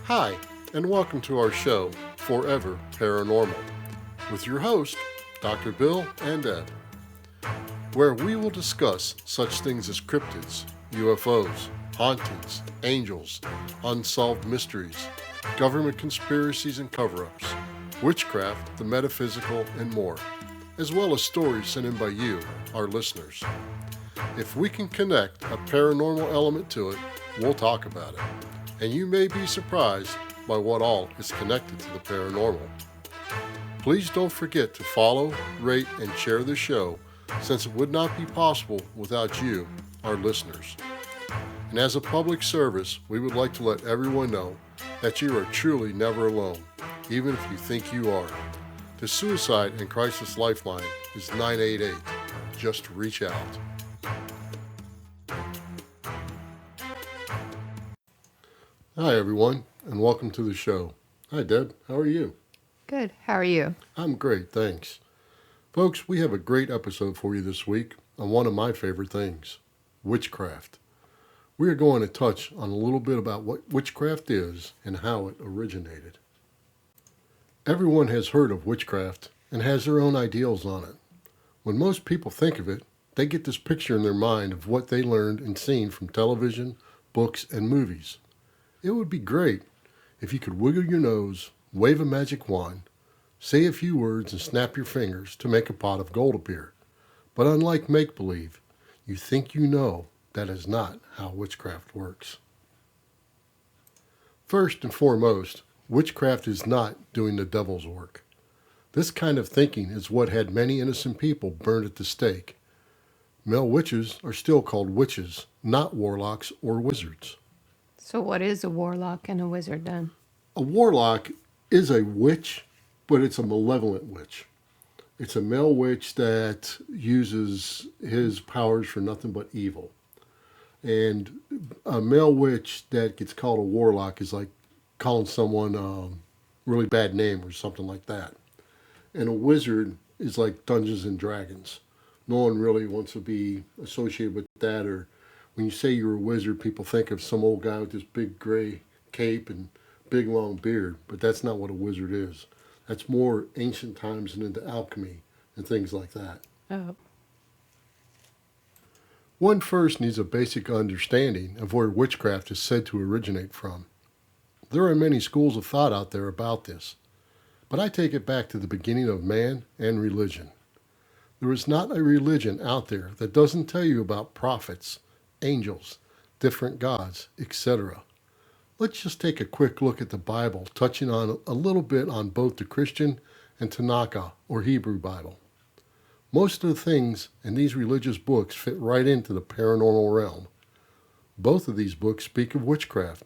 Hi, and welcome to our show, Forever Paranormal, with your host, Dr. Bill and Ed, where we will discuss such things as cryptids, UFOs, hauntings, angels, unsolved mysteries, government conspiracies and cover-ups, witchcraft, the metaphysical, and more, as well as stories sent in by you, our listeners. If we can connect a paranormal element to it, we'll talk about it. And you may be surprised by what all is connected to the paranormal. Please don't forget to follow, rate, and share the show, since it would not be possible without you, our listeners. And as a public service, we would like to let everyone know that you are truly never alone, even if you think you are. The Suicide and Crisis Lifeline is 988. Just reach out. Hi, everyone, and welcome to the show. Hi, Deb. How are you? Good. How are you? I'm great, thanks. Folks, we have a great episode for you this week on one of my favorite things, witchcraft. We are going to touch on a little bit about what witchcraft is and how it originated. Everyone has heard of witchcraft and has their own ideals on it. When most people think of it, they get this picture in their mind of what they learned and seen from television, books, and movies. It would be great if you could wiggle your nose, wave a magic wand, say a few words, and snap your fingers to make a pot of gold appear. But unlike make-believe, you think you know that is not how witchcraft works. First and foremost, witchcraft is not doing the devil's work. This kind of thinking is what had many innocent people burned at the stake. Male witches are still called witches, not warlocks or wizards. So what is a warlock and a wizard then? A warlock is a witch, but it's a malevolent witch. It's a male witch that uses his powers for nothing but evil. And a male witch that gets called a warlock is like calling someone a really bad name or something like that. And a wizard is like Dungeons and Dragons. No one really wants to be associated with that, or when you say you're a wizard, people think of some old guy with this big gray cape and big long beard, but that's not what a wizard is. That's more ancient times and into alchemy and things like that. Oh. One first needs a basic understanding of where witchcraft is said to originate from. There are many schools of thought out there about this, but I take it back to the beginning of man and religion. There is not a religion out there that doesn't tell you about prophets, angels, different gods, etc. Let's just take a quick look at the Bible, touching on a little bit on both the Christian and Tanakh, or Hebrew Bible. Most of the things in these religious books fit right into the paranormal realm. Both of these books speak of witchcraft,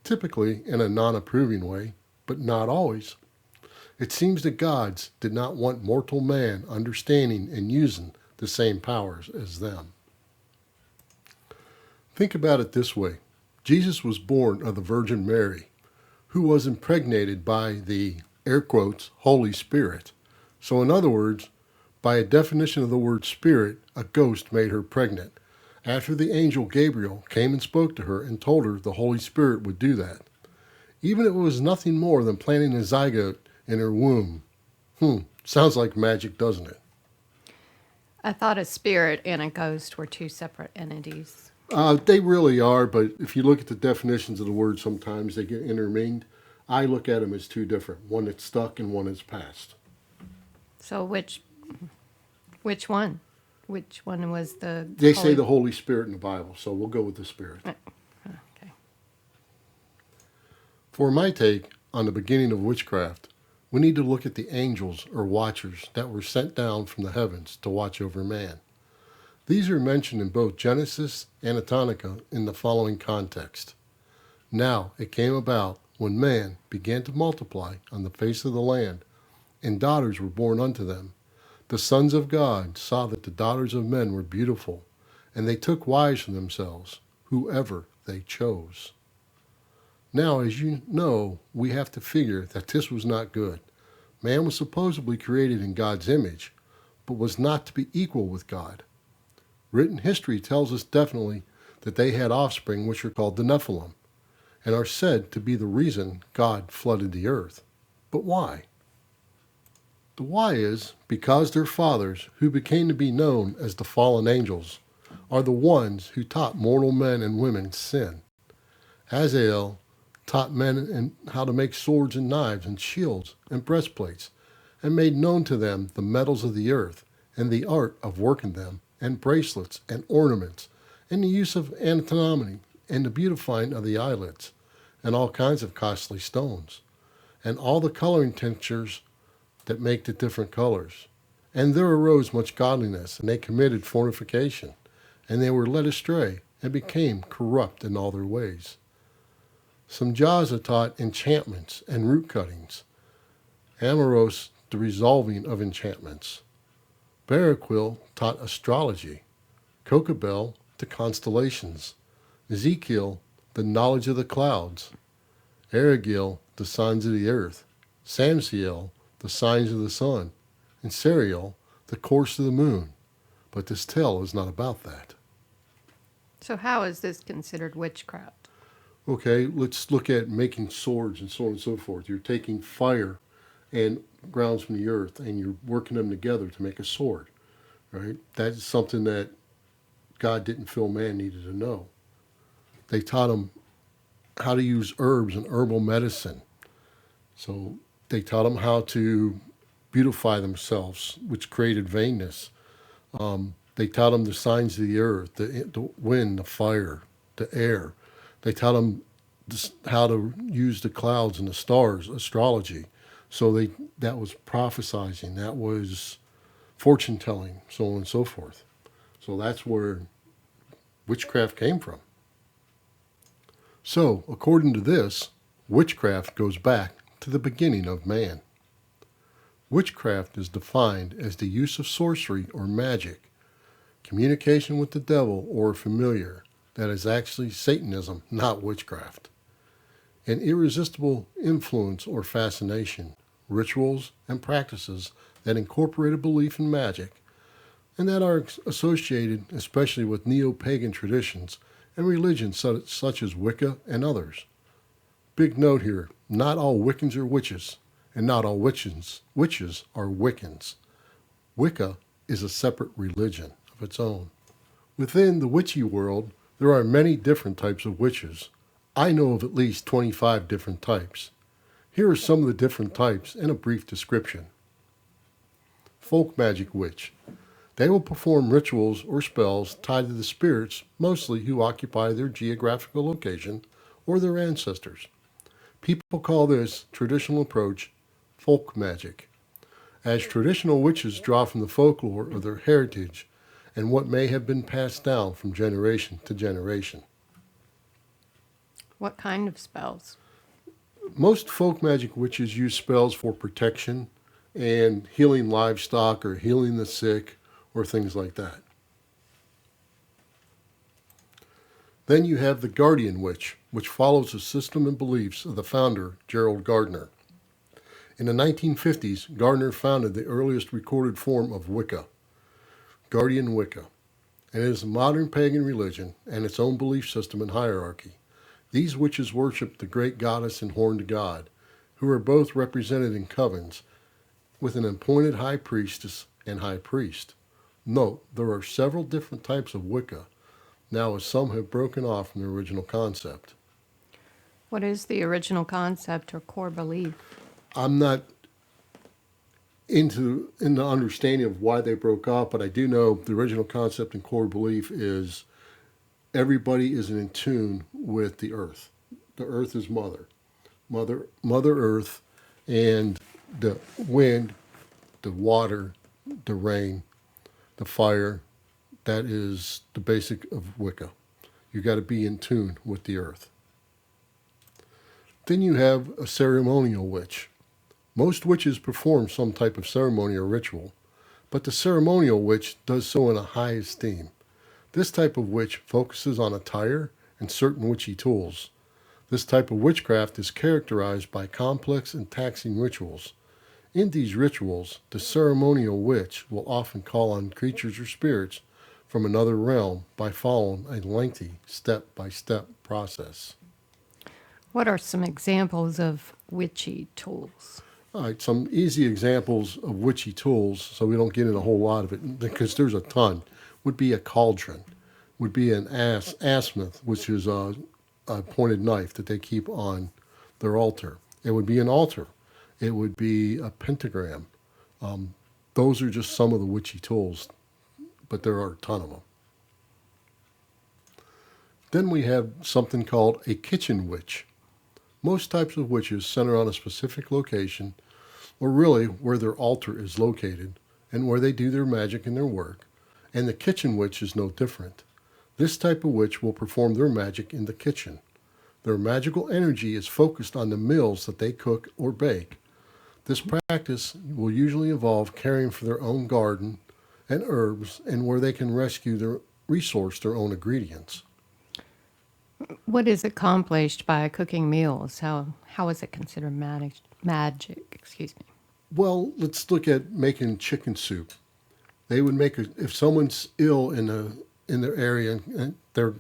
typically in a non-approving way, but not always. It seems the gods did not want mortal man understanding and using the same powers as them. Think about it this way. Jesus was born of the Virgin Mary, who was impregnated by the, air quotes, Holy Spirit. So in other words, by a definition of the word spirit, a ghost made her pregnant, after the angel Gabriel came and spoke to her and told her the Holy Spirit would do that. Even if it was nothing more than planting a zygote in her womb. Sounds like magic, doesn't it? I thought a spirit and a ghost were two separate entities. They really are, but if you look at the definitions of the word, sometimes they get intermingled. I look at them as two different, one that's stuck and one that's past. So which one? Which one was the... They say the Holy Spirit in the Bible, so we'll go with the Spirit. Okay. For my take on the beginning of witchcraft, we need to look at the angels or watchers that were sent down from the heavens to watch over man. These are mentioned in both Genesis and Tanakh in the following context. Now it came about when man began to multiply on the face of the land, and daughters were born unto them. The sons of God saw that the daughters of men were beautiful, and they took wives for themselves, whoever they chose. Now, as you know, we have to figure that this was not good. Man was supposedly created in God's image, but was not to be equal with God. Written history tells us definitely that they had offspring which are called the Nephilim, and are said to be the reason God flooded the earth. But why? The why is because their fathers, who became to be known as the fallen angels, are the ones who taught mortal men and women sin. Azazel taught men how to make swords and knives and shields and breastplates, and made known to them the metals of the earth and the art of working them, and bracelets and ornaments, and the use of antimony and the beautifying of the eyelids, and all kinds of costly stones, and all the coloring tinctures that make the different colors. And there arose much godliness, and they committed fornication, and they were led astray, and became corrupt in all their ways. Samjaza taught enchantments and root cuttings, Amoros the resolving of enchantments. Baraquil taught astrology, Kokabel the constellations, Ezekiel the knowledge of the clouds, Aragil the signs of the earth, Samsiel the signs of the sun, and Serial the course of the moon. But this tale is not about that. So, how is this considered witchcraft? Okay, let's look at making swords and so on and so forth. You're taking fire and grounds from the earth and you're working them together to make a sword, right? That is something that God didn't feel man needed to know. They taught them how to use herbs and herbal medicine. So they taught them how to beautify themselves, which created vainness. They taught them the signs of the earth, the wind, the fire, the air. They taught them how to use the clouds and the stars, astrology. So that was prophesizing, that was fortune telling, so on and so forth. So that's where witchcraft came from. So, according to this, witchcraft goes back to the beginning of man. Witchcraft is defined as the use of sorcery or magic, communication with the devil or a familiar. That is actually Satanism, not witchcraft. An irresistible influence or fascination, rituals and practices that incorporate a belief in magic, and that are associated especially with neo-pagan traditions and religions such as Wicca and others. Big note here, not all Wiccans are witches, and not all witches are Wiccans. Wicca is a separate religion of its own. Within the witchy world, there are many different types of witches. I know of at least 25 different types. Here are some of the different types in a brief description. Folk magic witch. They will perform rituals or spells tied to the spirits, mostly who occupy their geographical location or their ancestors. People call this traditional approach folk magic, as traditional witches draw from the folklore of their heritage and what may have been passed down from generation to generation. What kind of spells? Most folk magic witches use spells for protection and healing livestock or healing the sick or things like that. Then you have the guardian witch, which follows the system and beliefs of the founder, Gerald Gardner. In the 1950s, Gardner founded the earliest recorded form of Wicca, Guardian Wicca, and it is a modern pagan religion and its own belief system and hierarchy. These witches worship the great goddess and horned god, who are both represented in covens, with an appointed high priestess and high priest. Note, there are several different types of Wicca, now as some have broken off from the original concept. What is the original concept or core belief? I'm not in the understanding of why they broke off, but I do know the original concept and core belief is everybody is in tune with the earth. The earth is Mother Earth, and the wind, the water, the rain, the fire, that is the basic of Wicca. You got to be in tune with the earth. Then you have a ceremonial witch. Most witches perform some type of ceremony or ritual, but the ceremonial witch does so in a high esteem. This type of witch focuses on attire and certain witchy tools. This type of witchcraft is characterized by complex and taxing rituals. In these rituals, the ceremonial witch will often call on creatures or spirits from another realm by following a lengthy step-by-step process. What are some examples of witchy tools? All right, some easy examples of witchy tools, so we don't get in a whole lot of it, because there's a ton, would be a cauldron, would be an asmith, which is a pointed knife that they keep on their altar. It would be an altar. It would be a pentagram. Those are just some of the witchy tools, but there are a ton of them. Then we have something called a kitchen witch. Most types of witches center on a specific location, or really where their altar is located, and where they do their magic and their work, and the kitchen witch is no different. This type of witch will perform their magic in the kitchen. Their magical energy is focused on the meals that they cook or bake. This practice will usually involve caring for their own garden and herbs, and where they can resource their own ingredients. What is accomplished by cooking meals? How is it considered magic? Excuse me. Well, let's look at making chicken soup. They would if someone's ill in their area and they're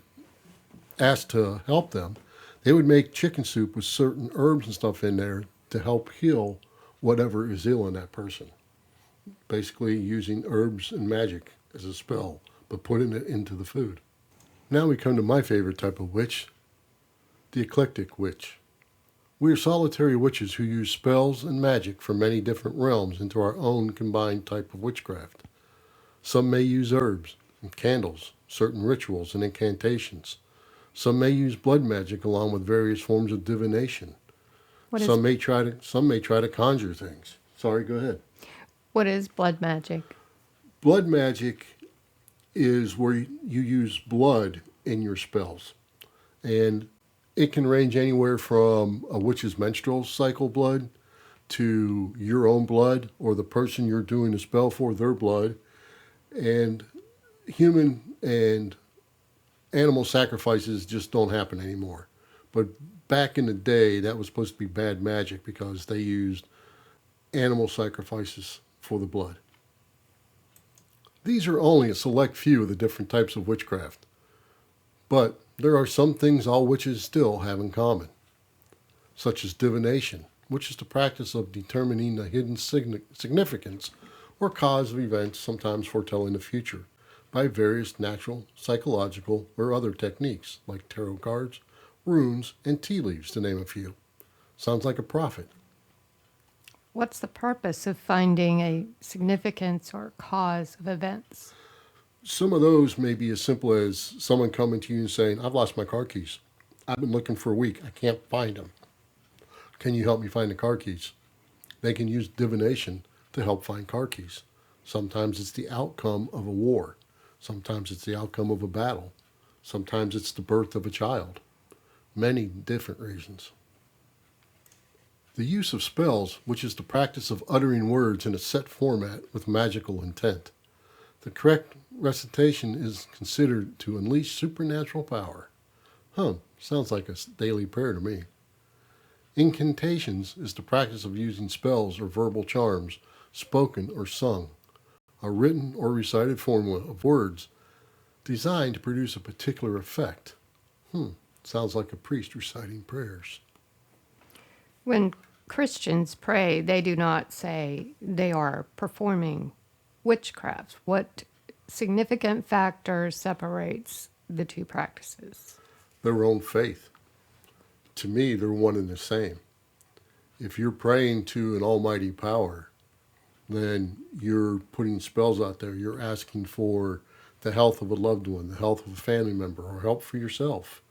asked to help them, they would make chicken soup with certain herbs and stuff in there to help heal whatever is ill in that person. Basically using herbs and magic as a spell, but putting it into the food. Now we come to my favorite type of witch, the eclectic witch. We are solitary witches who use spells and magic from many different realms into our own combined type of witchcraft. Some may use herbs and candles, certain rituals and incantations. Some may use blood magic along with various forms of divination. Some may try to conjure things. Sorry, go ahead. What is blood magic? Blood magic is where you use blood in your spells. And it can range anywhere from a witch's menstrual cycle blood to your own blood, or the person you're doing the spell for, their blood. And human and animal sacrifices just don't happen anymore. But back in the day, that was supposed to be bad magic because they used animal sacrifices for the blood. These are only a select few of the different types of witchcraft, but there are some things all witches still have in common, such as divination, which is the practice of determining the hidden significance or cause of events, sometimes foretelling the future, by various natural, psychological, or other techniques, like tarot cards, runes, and tea leaves, to name a few. Sounds like a prophet. What's the purpose of finding a significance or cause of events? Some of those may be as simple as someone coming to you and saying, I've lost my car keys. I've been looking for a week. I can't find them. Can you help me find the car keys? They can use divination to help find car keys. Sometimes it's the outcome of a war. Sometimes it's the outcome of a battle. Sometimes it's the birth of a child. Many different reasons. The use of spells, which is the practice of uttering words in a set format with magical intent. The correct recitation is considered to unleash supernatural power. Sounds like a daily prayer to me. Incantations is the practice of using spells or verbal charms, spoken or sung, a written or recited formula of words designed to produce a particular effect. Sounds like a priest reciting prayers. When Christians pray, they do not say they are performing witchcraft. What significant factor separates the two practices? Their own faith. To me, they're one and the same. If you're praying to an almighty power, then you're putting spells out there. You're asking for the health of a loved one, the health of a family member, or help for yourself.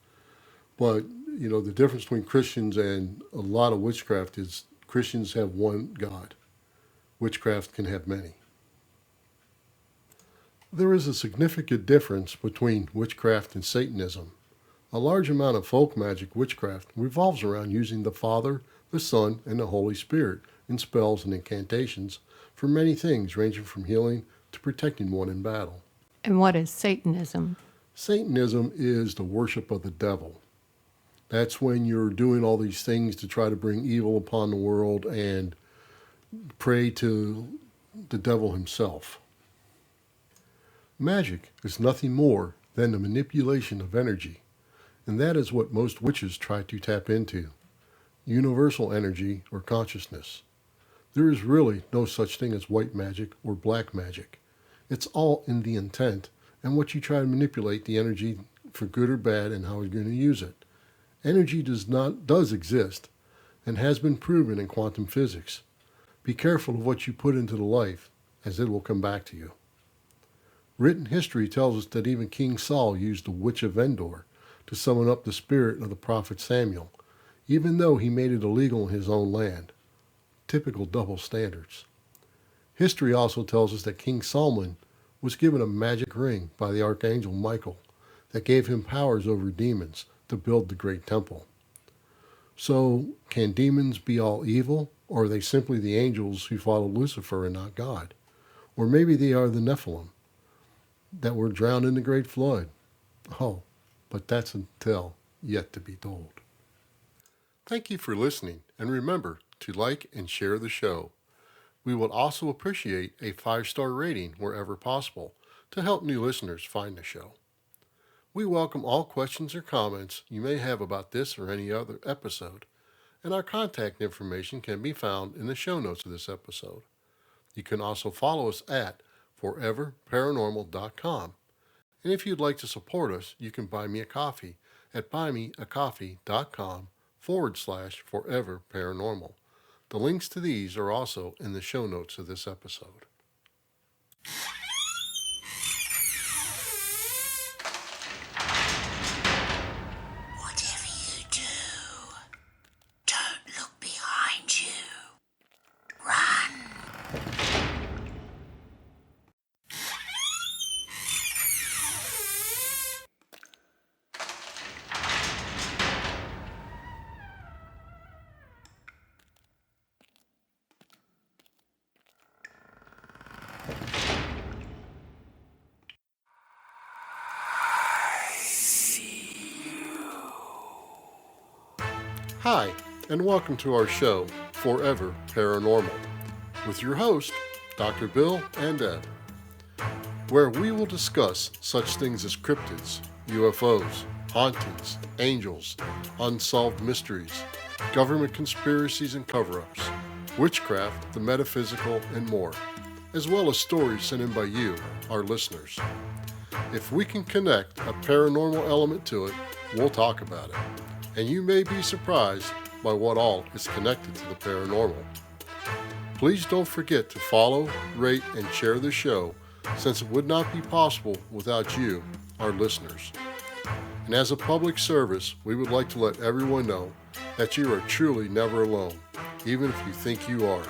But, the difference between Christians and a lot of witchcraft is Christians have one God. Witchcraft can have many. There is a significant difference between witchcraft and Satanism. A large amount of folk magic witchcraft revolves around using the Father, the Son, and the Holy Spirit in spells and incantations for many things, ranging from healing to protecting one in battle. And what is Satanism? Satanism is the worship of the devil. That's when you're doing all these things to try to bring evil upon the world and pray to the devil himself. Magic is nothing more than the manipulation of energy, and that is what most witches try to tap into. universal energy, or consciousness. There is really no such thing as white magic or black magic. It's all in the intent and what you try to manipulate the energy for good or bad and how you're going to use it. Energy does exist and has been proven in quantum physics. Be careful of what you put into the life, as it will come back to you. Written history tells us that even King Saul used the Witch of Endor to summon up the spirit of the prophet Samuel, even though he made it illegal in his own land. Typical double standards. History also tells us that King Solomon was given a magic ring by the archangel Michael that gave him powers over demons to build the great temple. So, can demons be all evil, or are they simply the angels who follow Lucifer and not God? Or maybe they are the Nephilim that were drowned in the great flood. Oh, but that's until yet to be told. Thank you for listening, and remember to like and share the show. We would also appreciate a 5-star rating wherever possible to help new listeners find the show. We welcome all questions or comments you may have about this or any other episode, and our contact information can be found in the show notes of this episode. You can also follow us at foreverparanormal.com. And if you'd like to support us, you can buy me a coffee at buymeacoffee.com/foreverparanormal. The links to these are also in the show notes of this episode. Whatever you do, don't look behind you. Run. Hi, and welcome to our show, Forever Paranormal, with your host, Dr. Bill and Ed, where we will discuss such things as cryptids, UFOs, hauntings, angels, unsolved mysteries, government conspiracies and cover-ups, witchcraft, the metaphysical, and more, as well as stories sent in by you, our listeners. If we can connect a paranormal element to it, we'll talk about it. And you may be surprised by what all is connected to the paranormal. Please don't forget to follow, rate, and share the show, since it would not be possible without you, our listeners. And as a public service, we would like to let everyone know that you are truly never alone, even if you think you are.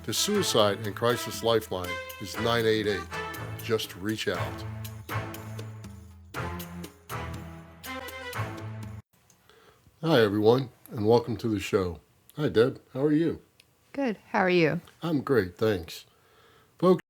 The Suicide and Crisis Lifeline is 988. Just reach out. Hi, everyone, and welcome to the show. Hi, Deb. How are you? Good. How are you? I'm great, thanks. Folks,